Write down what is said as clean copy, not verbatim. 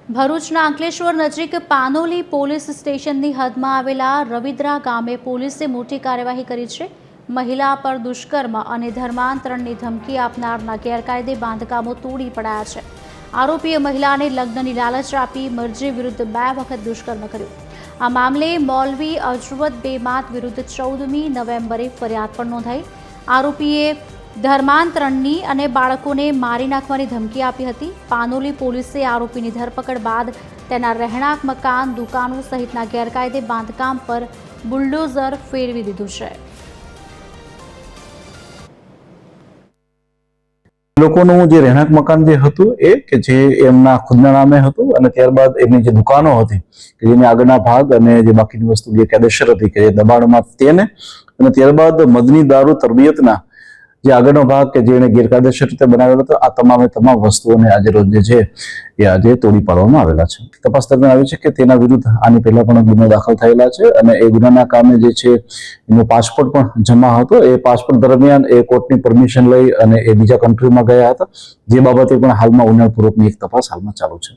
ભરૂચના અંકલેશ્વર નજીક પાનોલી પોલીસ સ્ટેશનની હદમાં આવેલા રવિદ્રા ગામે પોલીસે મોટી કાર્યવાહી કરી છે। મહિલા પર દુષ્કર્મ અને ધર્માંતરણની ધમકી આપનારના ગેરકાયદે બાંધકામો તોડી પડાયા છે। આરોપીએ મહિલાને લગ્નની લાલચ આપી મરજી વિરુદ્ધ 2 વખત દુષ્કર્મ કર્યું। આ મામલે મૌલવી અજવદ બેમાત વિરુદ્ધ 14મી નવેમ્બરે ફરિયાદ પણ નોંધાઈ। આરોપીએ ધર્માંતરણની અને બાળકોને મારી નાખવાની ધમકી આપી હતી। પાનોલી પોલીસે આરોપીની ધરપકડ બાદ તેના રહેણાંક મકાન, દુકાનો સહિતના ગેરકાયદે બાંધકામ પર બુલડોઝર ફેરવી દીધું છે। લોકોનું જે રહેણાંક મકાન જે હતું એ કે જે એમના ખુદના નામે હતું અને ત્યારબાદ એમની જે દુકાનો હતી કે જેની આગળના ભાગ અને જે બાકીની વસ્તુ ગેરકાયદેસર હતી કે જે દબાણમાં તેને અને ત્યારબાદ મદની દારૂ તરબિયતના જે આગળનો ભાગ કે જેને ગેરકાયદેસર રીતે બનાવેલો હતો આ તમામ વસ્તુઓને આજે રોજ જે છે એ આજે તોડી પાડવામાં આવેલા છે। તપાસ દરમિયાન આવી છે કે તેના વિરુદ્ધ આની પહેલા પણ ગુનો દાખલ થયેલા છે અને એ ગુનાના કામે જે છે એનો પાસપોર્ટ પણ જમા હતો। એ પાસપોર્ટ દરમિયાન એ કોર્ટની પરમિશન લઈ અને એ બીજા કન્ટ્રીમાં ગયા હતા, જે બાબતે પણ હાલમાં ઊંડાણપૂર્વકની એક તપાસ હાલમાં ચાલુ છે।